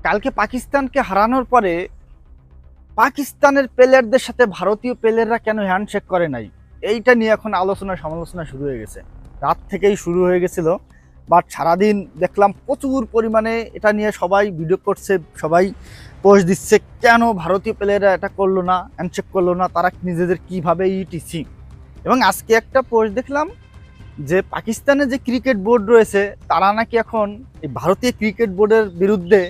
কালকে পাকিস্তানকে হারানোর পরে পাকিস্তানের প্লেয়ারদের সাথে ভারতীয় প্লেয়াররা কেন হ্যান্ডশেক করে নাই, এইটা নিয়ে এখন আলোচনা সমালোচনা শুরু হয়ে গেছে। রাত থেকেই শুরু হয়ে গেছিল, বাট সারাদিন দেখলাম প্রচুর পরিমাণে এটা নিয়ে সবাই ভিডিও করছে, সবাই পোস্ট দিচ্ছে কেন ভারতীয় প্লেয়াররা এটা করলো না, হ্যান্ডশেক করলো না, তারা নিজেদের কীভাবে ইটিসি। এবং আজকে একটা পোস্ট দেখলাম যে পাকিস্তানের যে ক্রিকেট বোর্ড রয়েছে তারা নাকি এখন এই ভারতীয় ক্রিকেট বোর্ডের বিরুদ্ধে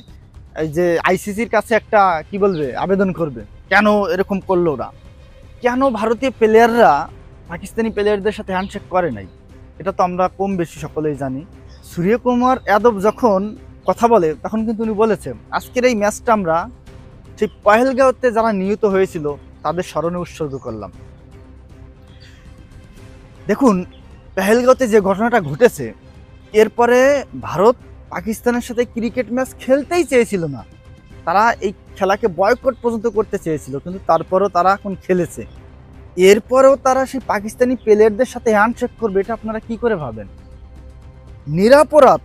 এই যে আইসিসির কাছে একটা কি বলবে আবেদন করবে, কেন এরকম করলো ওরা, কেন ভারতীয় প্লেয়াররা পাকিস্তানি প্লেয়ারদের সাথে হ্যান্ডশেক করে নাই। এটা তো আমরা কম বেশি সকলেই জানি। সূর্যকুমার যাদব যখন কথা বলে তখন কিন্তু উনি বলেছে আজকের এই ম্যাচটা আমরা সেই পহেলগাঁওতে যারা নিহত হয়েছিল তাদের স্মরণে উৎসর্গ করলাম। দেখুন, পহেলগাঁওতে যে ঘটনাটা ঘটেছে এরপরে ভারত পাকিস্তানের সাথে ক্রিকেট ম্যাচ খেলতেই চেয়েছিল না, তারা এই খেলাকে বয়কট পর্যন্ত করতে চেয়েছিল, কিন্তু তারপরও তারা এখন খেলেছে। এরপরেও তারা সেই পাকিস্তানি প্লেয়ারদের সাথে হ্যান্ডশেক করবে, এটা আপনারা কি করে ভাবেন? নিরাপরাধ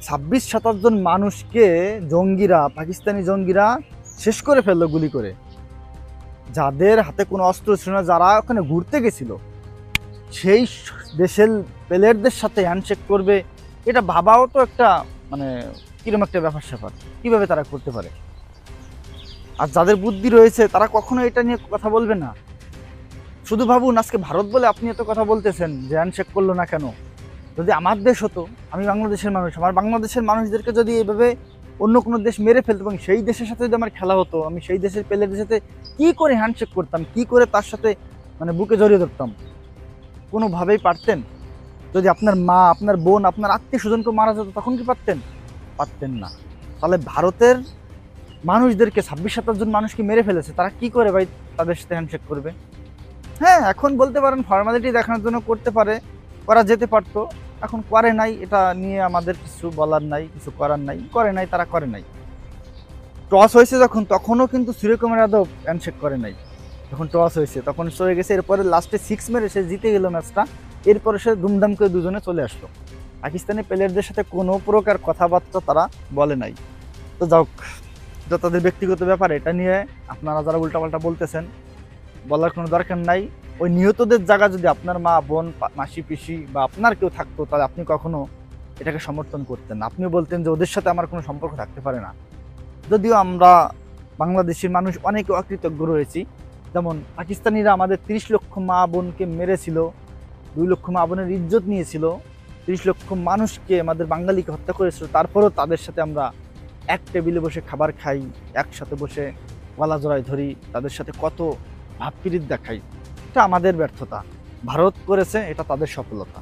26-27 জন মানুষকে জঙ্গিরা, পাকিস্তানি জঙ্গিরা শেষ করে ফেললো গুলি করে, যাদের হাতে কোনো অস্ত্র ছিল না, যারা ওখানে ঘুরতে গেছিল, সেই দেশের প্লেয়ারদের সাথে হ্যান্ডশেক করবে, এটা ভাবাও তো একটা মানে কিরকম একটা ব্যাপার স্যাপার, কীভাবে তারা করতে পারে? আর যাদের বুদ্ধি রয়েছে তারা কখনো এটা নিয়ে কথা বলবে না। শুধু ভাবুন, আজকে ভারত বলে আপনি এত কথা বলতেছেন যে হ্যান্ডশেক করলো না কেন। যদি আমার দেশ হতো, আমি বাংলাদেশের মানুষ, আমার বাংলাদেশের মানুষদেরকে যদি এইভাবে অন্য কোনো দেশ মেরে ফেলতো এবং সেই দেশের সাথে যদি আমার খেলা হতো, আমি সেই দেশের প্লেয়ারদের সাথে কী করে হ্যান্ডশেক করতাম, কী করে তার সাথে মানে বুকে জড়িয়ে ধরতাম? কোনোভাবেই পারতেন? যদি আপনার মা, আপনার বোন, আপনার আত্মীয় স্বজনকে মারা যেত তখন কি পারতেন? পারতেন না। তাহলে ভারতের মানুষদেরকে 26-27 জন মানুষকে মেরে ফেলেছে, তারা কি করে ভাই তাদের সাথে হ্যান্ডশেক করবে? হ্যাঁ, এখন বলতে পারেন ফর্মালিটি দেখানোর জন্য করতে পারে, করা যেতে পারতো, এখন করে নাই, এটা নিয়ে আমাদের কিছু বলার নাই, কিছু করার নাই, করে নাই, তারা করে নাই। টস হয়েছে যখন, তখনও কিন্তু সূর্যকুমার যাদব হ্যান্ডশেক করে নাই। যখন টস হয়েছে তখন চলে গেছে, এরপরে লাস্টে 6 মেরে সে জিতে গেল ম্যাচটা, এরপরে সে দুমদাম করে দুজনে চলে আসলো। পাকিস্তানি প্লেয়ারদের সাথে কোনো প্রকার কথাবার্তা তারা বলে নাই। তো যাক, এটা তাদের ব্যক্তিগত ব্যাপার, এটা নিয়ে আপনারা যারা উল্টাপাল্টা বলতেছেন বলার কোনো দরকার নাই। ওই নিহতদের জায়গা যদি আপনার মা, বোন, মাসি, পিসি বা আপনার কেউ থাকতো, তাহলে আপনি কখনো এটাকে সমর্থন করতেন না, আপনিও বলতেন যে ওদের সাথে আমার কোনো সম্পর্ক থাকতে পারে না। যদিও আমরা বাংলাদেশের মানুষ অনেকে অকৃতজ্ঞ রয়েছি, যেমন পাকিস্তানিরা আমাদের 30 লক্ষ মা বোনকে মেরেছিল, 2 লক্ষ মা বোনের ইজ্জত নিয়েছিল, 30 লক্ষ মানুষকে, আমাদের বাঙালিকে হত্যা করেছিল, তারপরেও তাদের সাথে আমরা এক টেবিলে বসে খাবার খাই, একসাথে বসে গলা জড়ায় ধরি, তাদের সাথে কত ভাবপিরিত দেখাই। এটা আমাদের ব্যর্থতা। ভারত করেছে, এটা তাদের সফলতা।